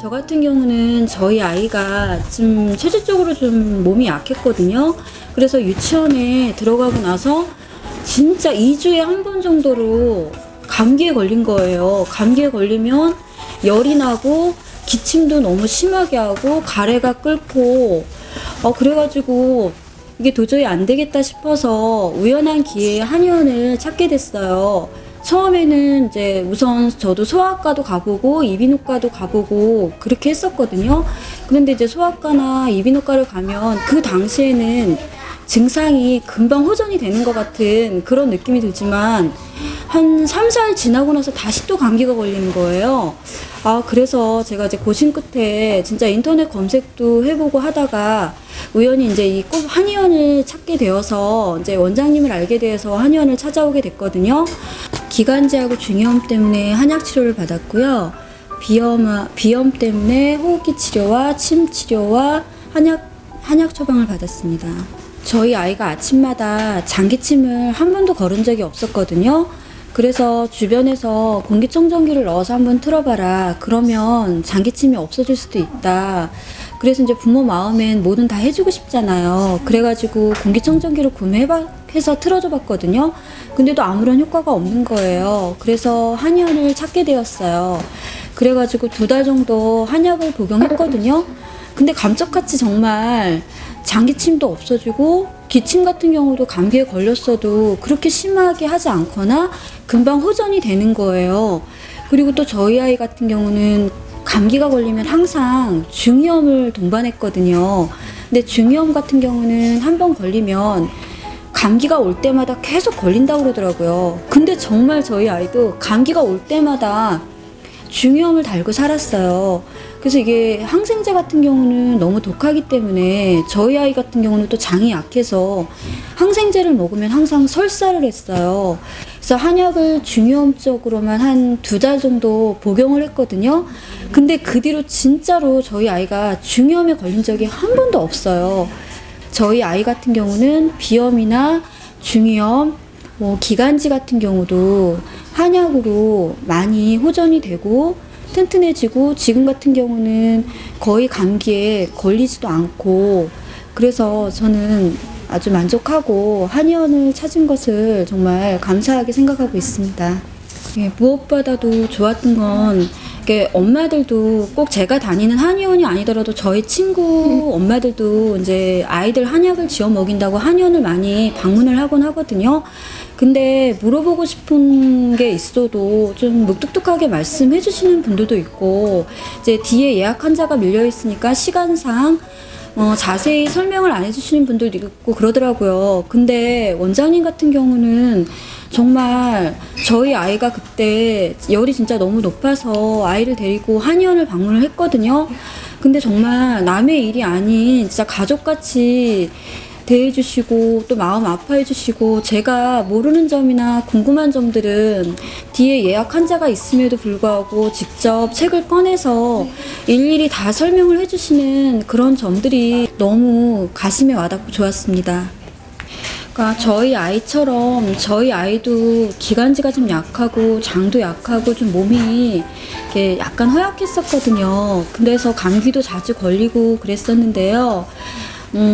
저 같은 경우는 저희 아이가 좀 체질적으로 좀 몸이 약했거든요. 그래서 유치원에 들어가고 나서 진짜 2주에 한 번 정도로 감기에 걸린 거예요. 감기에 걸리면 열이 나고 기침도 너무 심하게 하고 가래가 끓고 그래가지고 이게 도저히 안 되겠다 싶어서 우연한 기회에 한의원을 찾게 됐어요. 처음에는 이제 우선 저도 소아과도 가보고 이비인후과도 가보고 그렇게 했었거든요. 그런데 이제 소아과나 이비인후과를 가면 그 당시에는 증상이 금방 호전이 되는 것 같은 그런 느낌이 들지만 한 3, 4일 지나고 나서 다시 또 감기가 걸리는 거예요. 그래서 제가 이제 고심 끝에 진짜 인터넷 검색도 해보고 하다가 우연히 이제 이 꼭 한의원을 찾게 되어서 이제 원장님을 알게 돼서 한의원을 찾아오게 됐거든요. 기관지하고 중이염 때문에 한약 치료를 받았고요. 비염 때문에 호흡기 치료와 침 치료와 한약 처방을 받았습니다. 저희 아이가 아침마다 장기침을 한 번도 걸은 적이 없었거든요. 그래서 주변에서 공기청정기를 넣어서 한번 틀어봐라. 그러면 장기침이 없어질 수도 있다. 그래서 이제 부모 마음엔 뭐든 다 해주고 싶잖아요. 그래가지고 공기청정기를 구매해서 틀어줘 봤거든요. 근데도 아무런 효과가 없는 거예요. 그래서 한의원을 찾게 되었어요. 그래가지고 2달 정도 한약을 복용했거든요. 근데 감쪽같이 정말 장기침도 없어지고 기침 같은 경우도 감기에 걸렸어도 그렇게 심하게 하지 않거나 금방 호전이 되는 거예요. 그리고 또 저희 아이 같은 경우는 감기가 걸리면 항상 중이염을 동반했거든요. 근데 중이염 같은 경우는 한 번 걸리면 감기가 올 때마다 계속 걸린다고 그러더라고요. 근데 정말 저희 아이도 감기가 올 때마다 중이염을 달고 살았어요. 그래서 이게 항생제 같은 경우는 너무 독하기 때문에 저희 아이 같은 경우는 또 장이 약해서 항생제를 먹으면 항상 설사를 했어요. 그래서 한약을 중이염적으로만 한 2달 정도 복용을 했거든요. 근데 그 뒤로 진짜로 저희 아이가 중이염에 걸린 적이 한 번도 없어요. 저희 아이 같은 경우는 비염이나 중이염, 기관지 같은 경우도 한약으로 많이 호전이 되고 튼튼해지고 지금 같은 경우는 거의 감기에 걸리지도 않고 그래서 저는 아주 만족하고 한의원을 찾은 것을 정말 감사하게 생각하고 있습니다. 무엇보다도 좋았던 건 엄마들도 꼭 제가 다니는 한의원이 아니더라도 저희 친구 엄마들도 이제 아이들 한약을 지어 먹인다고 한의원을 많이 방문을 하곤 하거든요. 근데 물어보고 싶은 게 있어도 좀 묵뚝뚝하게 말씀해 주시는 분들도 있고 이제 뒤에 예약 환자가 밀려 있으니까 시간상 자세히 설명을 안 해주시는 분들도 있고 그러더라고요. 근데 원장님 같은 경우는 정말 저희 아이가 그때 열이 진짜 너무 높아서 아이를 데리고 한의원을 방문을 했거든요. 근데 정말 남의 일이 아닌 진짜 가족같이 대해주시고 또 마음 아파해주시고 제가 모르는 점이나 궁금한 점들은 뒤에 예약 환자가 있음에도 불구하고 직접 책을 꺼내서 일일이 다 설명을 해주시는 그런 점들이 너무 가슴에 와닿고 좋았습니다. 그러니까 저희 아이처럼 저희 아이도 기관지가 좀 약하고 장도 약하고 좀 몸이 이렇게 약간 허약했었거든요. 그래서 감기도 자주 걸리고 그랬었는데요.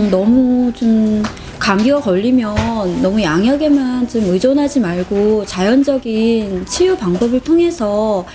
너무 좀 감기가 걸리면 너무 양약에만 좀 의존하지 말고 자연적인 치유 방법을 통해서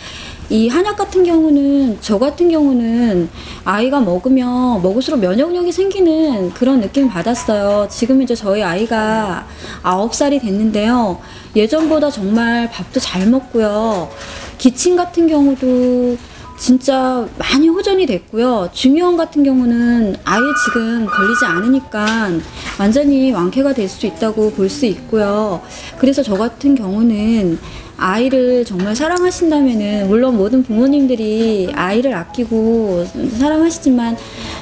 이 한약 같은 경우는 저 같은 경우는 아이가 먹으면 먹을수록 면역력이 생기는 그런 느낌을 받았어요. 지금 이제 저희 아이가 9살이 됐는데요. 예전보다 정말 밥도 잘 먹고요. 기침 같은 경우도 진짜 많이 호전이 됐고요. 중이염 같은 경우는 아예 지금 걸리지 않으니까 완전히 완쾌가 될 수 있다고 볼 수 있고요. 그래서 저 같은 경우는 아이를 정말 사랑하신다면은 물론 모든 부모님들이 아이를 아끼고 사랑하시지만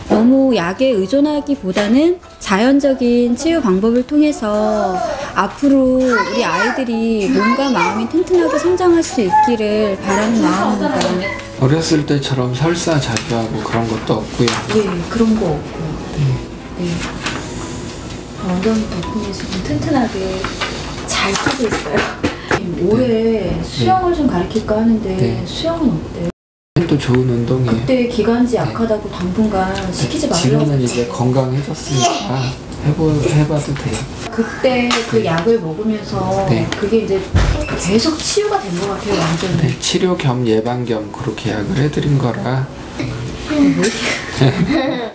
너무 약에 의존하기보다는 자연적인 치유 방법을 통해서 앞으로 우리 아이들이 몸과 마음이 튼튼하게 성장할 수 있기를 바라는 마음입니다. 어렸을 때처럼 설사 자주 하고 그런 것도 없고요. 네, 그런 거 없고. 네. 완전 덕분에 지금 튼튼하게 잘 크고 있어요. 올해 수영을 좀 가르칠까 하는데 수영은 어때요? 해도 좋은 운동이에요. 그때 기관지 약하다고 당분간 시키지 말라고. 지금은 이제 건강해졌으니까 해봐도 돼요. 그때 그 약을 먹으면서 네. 그게 이제 계속 치유가 된 것 같아요, 완전히. 네, 치료 겸 예방 겸 그렇게 약을 해드린 거라. 왜 이렇게